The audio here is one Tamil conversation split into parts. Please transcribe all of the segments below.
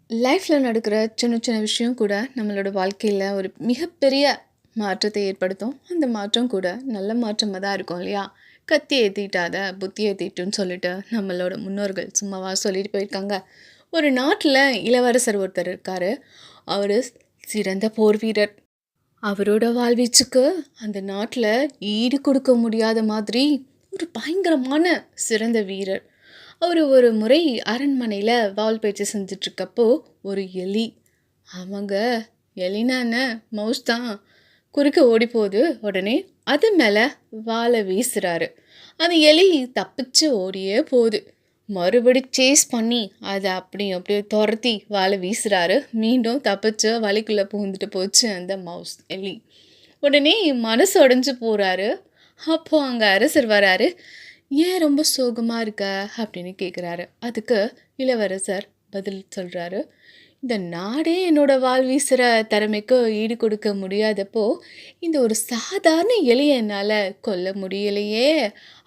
லைஃப்பில் நடக்கிற சின்ன சின்ன விஷயம் கூட நம்மளோட வாழ்க்கையில் ஒரு மிகப்பெரிய மாற்றத்தை ஏற்படுத்தும். அந்த மாற்றம் கூட நல்ல மாற்றமாக தான் இருக்கும் இல்லையா? கத்தி ஏற்றிட்டாத புத்தி ஏற்றிட்டுன்னு சொல்லிட்டு நம்மளோட முன்னோர்கள் சும்மாவா சொல்லிட்டு போயிருக்காங்க. ஒரு நாட்டில் இளவரசர் ஒருத்தர் இருக்கார். அவர் சிறந்த போர் வீரர். அவரோட வாழ்வீச்சுக்கு அந்த நாட்டில் ஈடு கொடுக்க முடியாத மாதிரி ஒரு பயங்கரமான சிறந்த வீரர். அவர் ஒரு முறை அரண்மனையில் வால் பயிற்சி செஞ்சிட்ருக்கப்போ ஒரு எலி, அவங்க எலினா என்ன, மவுஸ் தான், குறுக்க ஓடி போகுது. உடனே அது மேலே வாலை வீசுறாரு. அந்த எலி தப்பிச்சு ஓடியே போகுது. மறுபடி சேஸ் பண்ணி அதை அப்படியே துரத்தி வாழை வீசுறாரு. மீண்டும் தப்பிச்சு வலிக்குள்ளே பூந்துட்டு போச்சு அந்த மவுஸ் எலி. உடனே மனசு உடஞ்சி போகிறாரு. அப்போது அங்கே அரசர் வராரு. ஏன் ரொம்ப சோகமாக இருக்க அப்படின்னு கேட்குறாரு. அதுக்கு இளவரசர் பதில் சொல்கிறாரு, இந்த நாடே என்னோட வாள் வீசுகிற திறமைக்கு ஈடு கொடுக்க முடியாதப்போ இந்த ஒரு சாதாரண எலியை என்னால் கொல்ல முடியலையே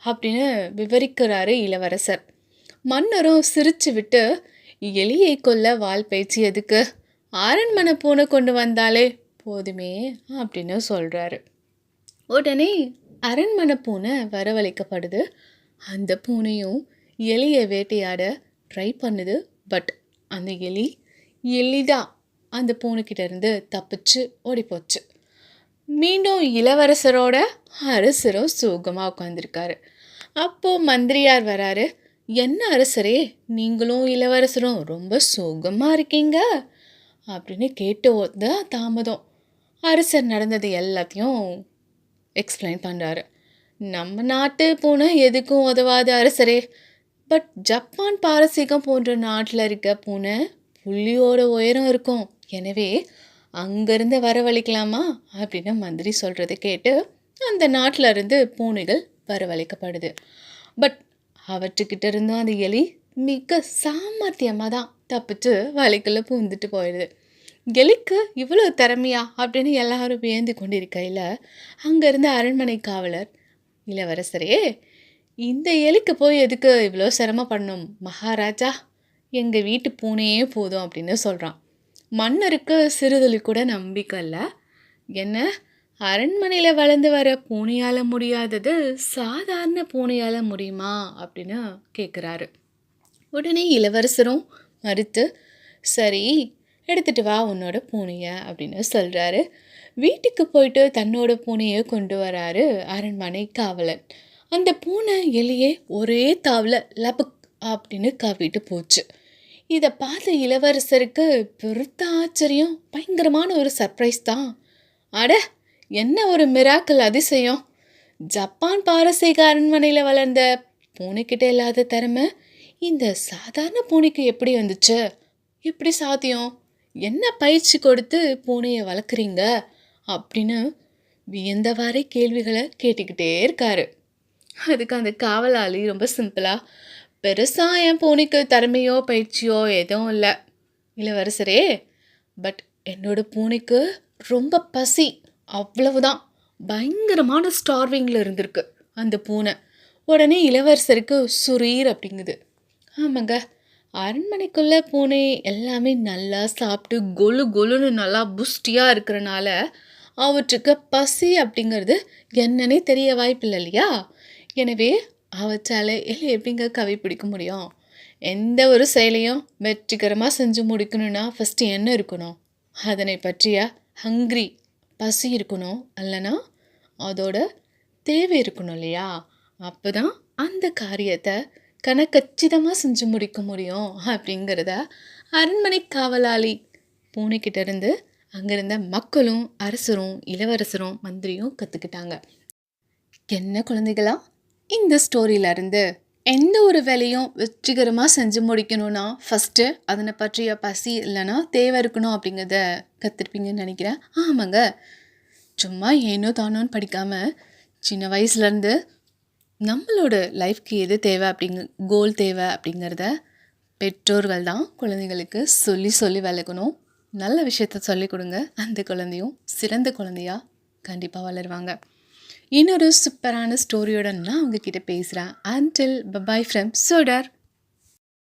அப்படின்னு விவரிக்கிறாரு இளவரசர். மன்னரும் சிரிச்சு விட்டு, எலியை கொல்ல வால் பயிற்சி எதுக்கு, அரண்மனை பூனை கொண்டு வந்தாலே போதுமே அப்படின்னு சொல்கிறாரு. உடனே அரண்மனை பூனை வரவழைக்கப்படுது. அந்த பூனையும் எலியை வேட்டையாட ட்ரை பண்ணுது. பட் அந்த எலிதான் அந்த பூனைக்கிட்ட இருந்து தப்பிச்சு ஓடிப்போச்சு. மீண்டும் இளவரசரோட அரசரும் சோகமாக உட்காந்துருக்காரு. அப்போது மந்திரியார் வராரு. என்ன அரசரே, நீங்களும் இளவரசரும் ரொம்ப சோகமாக இருக்கீங்க அப்படின்னு கேட்டு தாமதம். அரசர் நடந்தது எல்லாத்தையும் எக்ஸ்பிளைன் பண்ணுறாரு. நம்ம நாட்டு பூனை எதுக்கும் உதவாத அரசரே, பட் ஜப்பான் பாரசீகம் போன்ற நாட்டில் இருக்க பூனை புள்ளியோட உயரம் இருக்கும். எனவே அங்கேருந்து வரவழைக்கலாமா அப்படின்னு மந்திரி சொல்கிறத கேட்டு அந்த நாட்டில் இருந்து பூனைகள் வரவழைக்கப்படுது. பட் அவற்றுக்கிட்ட இருந்தும் அந்த எலி மிக சாமர்த்தியமாக தான் தப்பிச்சு வலைக்குள்ளே பூந்துட்டு போயிடுது. எலிக்கு இவ்வளோ திறமையா அப்படின்னு எல்லாரும் வியந்து கொண்டிருக்கையில் அங்கேருந்து அரண்மனை காவலர், இளவரசரே, இந்த எலிக்கு போய் எதுக்கு இவ்வளோ சிரமப்படணும், மகாராஜா எங்கள் வீட்டு பூனையே போதும் அப்படின்னு சொல்கிறான். மன்னருக்கு சிறுதுளி கூட நம்பிக்கை இல்லை. என்ன, அரண்மனையில் வளர்ந்து வர பூனையால் முடியாதது சாதாரண பூனையால் முடியுமா அப்படின்னு கேட்குறாரு. உடனே இளவரசரும் மறுத்து, சரி எடுத்துகிட்டு வா உன்னோட பூனையை அப்படின்னு சொல்கிறாரு. வீட்டுக்கு போயிட்டு தன்னோட பூனையை கொண்டு வராரு அரண்மனை காவலன். அந்த பூனை எலியே ஒரே தாவில் லபக் அப்படின்னு கவிட்டு போச்சு. இதை பார்த்த இளவரசருக்கு பெருத்த ஆச்சரியம், பயங்கரமான ஒரு சர்ப்ரைஸ் தான். அட, என்ன ஒரு மிராக்கல் அதிசயம்! ஜப்பான் பாரசீக அரண்மனையில் வளர்ந்த பூனைக்கிட்ட இல்லாத திறமை இந்த சாதாரண பூனைக்கு எப்படி வந்துச்சு, எப்படி சாத்தியம், என்ன பயிற்சி கொடுத்து பூனையை வளர்க்குறீங்க அப்படின்னு வியந்தவாறே கேள்விகளை கேட்டுக்கிட்டே இருக்காரு. அதுக்கு அந்த காவலாளி ரொம்ப சிம்பிளாக, பெருசாக என் பூனைக்கு திறமையோ பயிற்சியோ எதுவும் இல்லை இளவரசரே, பட் என்னோட பூனைக்கு ரொம்ப பசி, அவ்வளவுதான். பயங்கரமான ஸ்டார்விங்கில் இருந்திருக்கு அந்த பூனை. உடனே இளவரசருக்கு சுரீர் அப்படிங்குது. ஆமாங்க, அரண்மனைக்குள்ளே பூனை எல்லாமே நல்லா சாப்பிட்டு கொலு கொலுன்னு நல்லா புஷ்டியாக இருக்கிறனால அவற்றுக்கு பசி அப்படிங்கிறது என்னன்னே தெரிய வாய்ப்பில்லை இல்லையா? எனவே அவற்றால் எப்படிங்க கவி பிடிக்க முடியும்? எந்த ஒரு செயலையும் வெற்றிகரமாக செஞ்சு முடிக்கணும்னா ஃபஸ்ட்டு என்ன இருக்கணும், அதனை பற்றிய ஹங்க்ரி, பசி இருக்கணும், இல்லைன்னா அதோட தேவை இருக்கணும் இல்லையா? அப்போ தான் அந்த காரியத்தை கணக்கச்சிதமாக செஞ்சு முடிக்க முடியும் அப்படிங்கிறத அரண்மனை காவலாளி பூனைக்கிட்ட இருந்து அங்கிருந்த மக்களும் அரசரும் இளவரசரும் மந்திரியும் கற்றுக்கிட்டாங்க. என்ன குழந்தைகளா, இந்த ஸ்டோரியிலேருந்து எந்த ஒரு வேலையும் வெற்றிகரமாக செஞ்சு முடிக்கணும்னா ஃபஸ்ட்டு அதனை பற்றிய பசி இல்லைன்னா தேவை இருக்கணும் அப்படிங்கிறத கற்றுருப்பீங்கன்னு நினைக்கிறேன். ஆமாங்க, சும்மா ஏனோ தானோன்னு படிக்காமல் சின்ன வயசுலேருந்து நம்மளோட லைஃப்க்கு எது தேவை கோல் தேவை அப்படிங்கிறத பெற்றோர்கள் தான் குழந்தைங்களுக்கு சொல்லி சொல்லி வளர்க்கணும். நல்ல விஷயத்த சொல்லிக் கொடுங்க. அந்த குழந்தையும் சிறந்த குழந்தையாக கண்டிப்பாக வளருவாங்க. இன்னொரு சூப்பரான ஸ்டோரியோட நான் உங்ககிட்ட பேசுகிறேன். Until bye bye from சோடார்.